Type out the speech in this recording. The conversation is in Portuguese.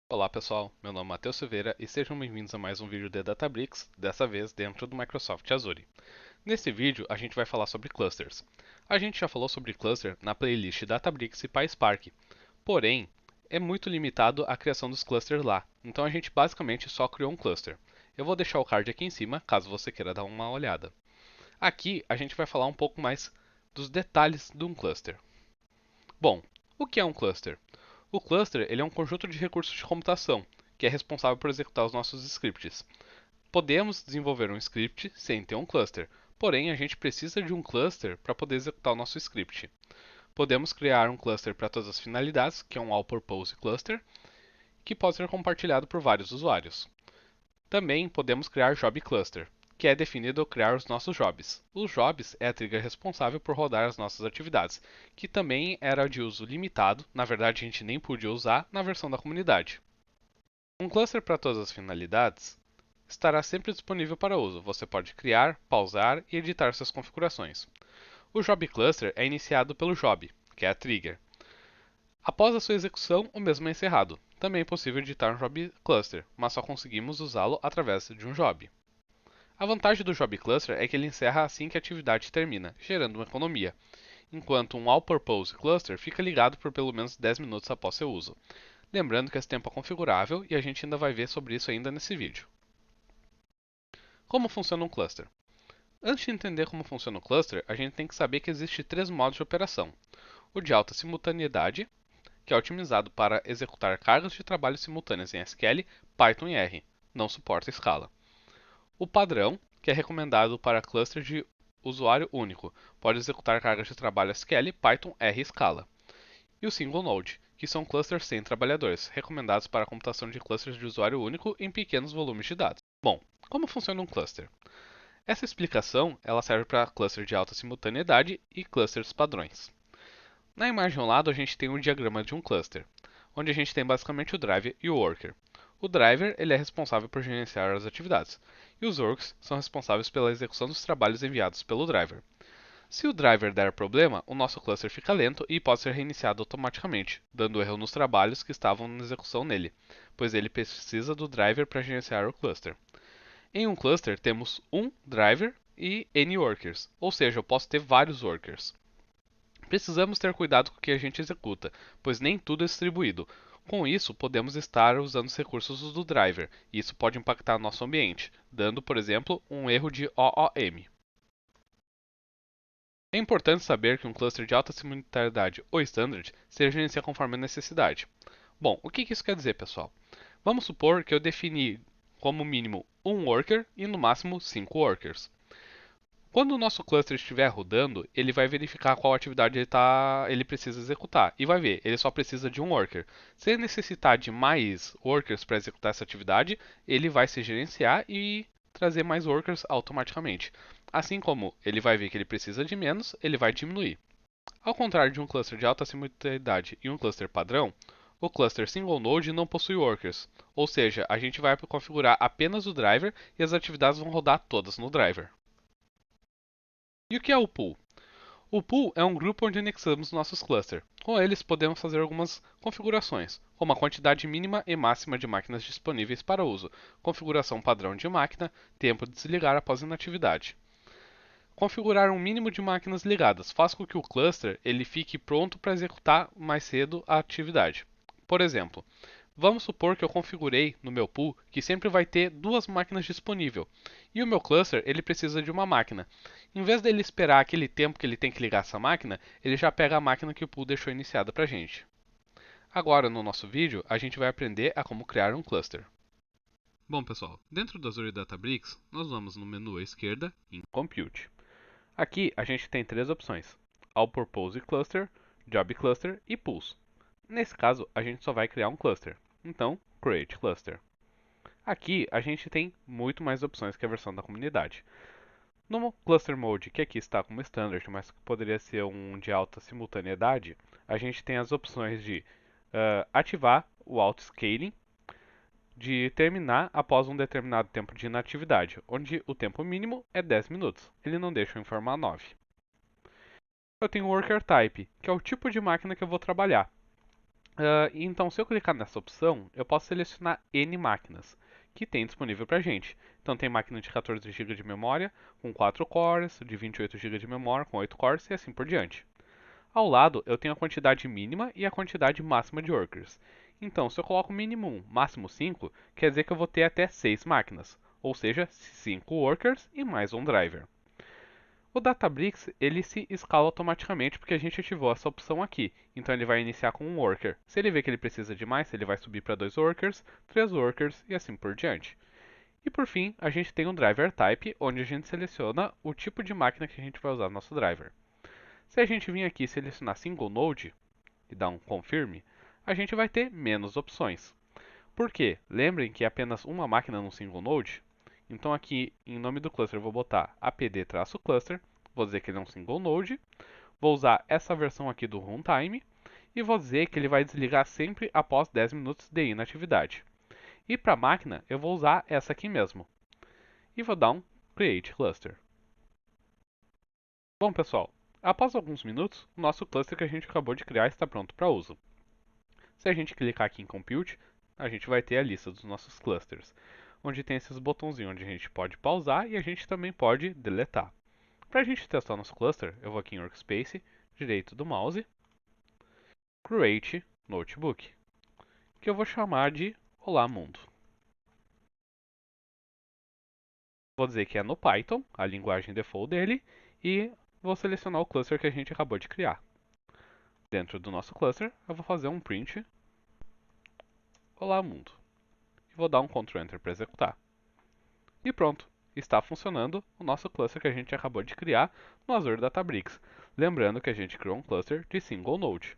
Olá pessoal, meu nome é Matheus Silveira e sejam bem-vindos a mais um vídeo de Databricks, dessa vez dentro do Microsoft Azure. Nesse vídeo a gente vai falar sobre clusters. A gente já falou sobre cluster na playlist Databricks e PySpark, porém é muito limitado a criação dos clusters lá, então a gente basicamente só criou um cluster. Eu vou deixar o card aqui em cima caso você queira dar uma olhada. Aqui a gente vai falar um pouco mais dos detalhes de um cluster. Bom, o que é um cluster? O cluster ele é um conjunto de recursos de computação, que é responsável por executar os nossos scripts. Podemos desenvolver um script sem ter um cluster, porém a gente precisa de um cluster para poder executar o nosso script. Podemos criar um cluster para todas as finalidades, que é um all-purpose cluster, que pode ser compartilhado por vários usuários. Também podemos criar job cluster, que é definido ao criar os nossos jobs. Os jobs é a trigger responsável por rodar as nossas atividades, que também era de uso limitado, na verdade a gente nem podia usar na versão da comunidade. Um cluster para todas as finalidades estará sempre disponível para uso. Você pode criar, pausar e editar suas configurações. O Job Cluster é iniciado pelo Job, que é a trigger. Após a sua execução, o mesmo é encerrado. Também é possível editar um Job Cluster, mas só conseguimos usá-lo através de um Job. A vantagem do Job Cluster é que ele encerra assim que a atividade termina, gerando uma economia, enquanto um All-Purpose Cluster fica ligado por pelo menos 10 minutos após seu uso. Lembrando que esse tempo é configurável e a gente ainda vai ver sobre isso ainda nesse vídeo. Como funciona um cluster? Antes de entender como funciona o cluster, a gente tem que saber que existem três modos de operação. O de alta simultaneidade, que é otimizado para executar cargas de trabalho simultâneas em SQL, Python e R, não suporta escala. O padrão, que é recomendado para clusters de usuário único, pode executar cargas de trabalho SQL, Python, R e Scala. E o Single Node, que são clusters sem trabalhadores, recomendados para a computação de clusters de usuário único em pequenos volumes de dados. Bom, como funciona um cluster? Essa explicação ela serve para cluster de alta simultaneidade e clusters padrões. Na imagem ao lado a gente tem um diagrama de um cluster, onde a gente tem basicamente o driver e o worker. O driver ele é responsável por gerenciar as atividades, e os works são responsáveis pela execução dos trabalhos enviados pelo driver. Se o driver der problema, o nosso cluster fica lento e pode ser reiniciado automaticamente, dando erro nos trabalhos que estavam na execução nele, pois ele precisa do driver para gerenciar o cluster. Em um cluster temos um driver e N workers, ou seja, eu posso ter vários workers. Precisamos ter cuidado com o que a gente executa, pois nem tudo é distribuído. Com isso, podemos estar usando os recursos do driver, e isso pode impactar nosso ambiente, dando, por exemplo, um erro de OOM. É importante saber que um cluster de alta simultaneidade ou standard se gerencia conforme a necessidade. Bom, o que isso quer dizer, pessoal? Vamos supor que eu defini como mínimo um worker e no máximo 5 workers. Quando o nosso cluster estiver rodando, ele vai verificar qual atividade ele precisa executar e vai ver, ele só precisa de um worker. Se ele necessitar de mais workers para executar essa atividade, ele vai se gerenciar e trazer mais workers automaticamente. Assim como ele vai ver que ele precisa de menos, ele vai diminuir. Ao contrário de um cluster de alta simultaneidade e um cluster padrão, o cluster single node não possui workers, ou seja, a gente vai configurar apenas o driver e as atividades vão rodar todas no driver. E o que é o pool? O pool é um grupo onde anexamos nossos clusters. Com eles podemos fazer algumas configurações, como a quantidade mínima e máxima de máquinas disponíveis para uso, configuração padrão de máquina, tempo de desligar após inatividade. Configurar um mínimo de máquinas ligadas faz com que o cluster ele fique pronto para executar mais cedo a atividade. Por exemplo, vamos supor que eu configurei no meu pool que sempre vai ter duas máquinas disponíveis e o meu cluster ele precisa de uma máquina. Em vez dele esperar aquele tempo que ele tem que ligar essa máquina, ele já pega a máquina que o pool deixou iniciada para a gente. Agora, no nosso vídeo, a gente vai aprender a como criar um cluster. Bom, pessoal, dentro do Azure Databricks, nós vamos no menu à esquerda em Compute. Aqui a gente tem três opções: All Purpose Cluster, Job Cluster e Pools. Nesse caso, a gente só vai criar um cluster. Então, Create Cluster. Aqui a gente tem muito mais opções que a versão da comunidade. No Cluster Mode, que aqui está como Standard, mas que poderia ser um de alta simultaneidade, a gente tem as opções de ativar o Auto Scaling, de terminar após um determinado tempo de inatividade, onde o tempo mínimo é 10 minutos. Ele não deixa eu informar 9. Eu tenho o Worker Type, que é o tipo de máquina que eu vou trabalhar. Então, se eu clicar nessa opção, eu posso selecionar N máquinas que tem disponível para a gente. Então, tem máquina de 14 GB de memória com 4 cores, de 28 GB de memória com 8 cores e assim por diante. Ao lado, eu tenho a quantidade mínima e a quantidade máxima de workers. Então, se eu coloco mínimo 1, máximo 5, quer dizer que eu vou ter até 6 máquinas, ou seja, 5 workers e mais um driver. O Databricks ele se escala automaticamente porque a gente ativou essa opção aqui. Então ele vai iniciar com um worker. Se ele vê que ele precisa de mais, ele vai subir para 2 workers, 3 workers e assim por diante. E por fim, a gente tem um driver type, onde a gente seleciona o tipo de máquina que a gente vai usar no nosso driver. Se a gente vir aqui e selecionar single node e dar um confirm, a gente vai ter menos opções. Por quê? Lembrem que é apenas uma máquina no single node. Então aqui em nome do cluster eu vou botar apd-cluster, vou dizer que ele é um single node, vou usar essa versão aqui do runtime e vou dizer que ele vai desligar sempre após 10 minutos de inatividade. E para a máquina eu vou usar essa aqui mesmo. E vou dar um create cluster. Bom pessoal, após alguns minutos, o nosso cluster que a gente acabou de criar está pronto para uso. Se a gente clicar aqui em Compute, a gente vai ter a lista dos nossos clusters, onde tem esses botãozinhos onde a gente pode pausar e a gente também pode deletar. Para a gente testar o nosso cluster, eu vou aqui em Workspace, direito do mouse, Create Notebook, que eu vou chamar de Olá Mundo. Vou dizer que é no Python, a linguagem default dele, e vou selecionar o cluster que a gente acabou de criar. Dentro do nosso cluster, eu vou fazer um print Olá Mundo. E vou dar um Ctrl Enter para executar. E pronto, está funcionando o nosso cluster que a gente acabou de criar no Azure Databricks. Lembrando que a gente criou um cluster de single node.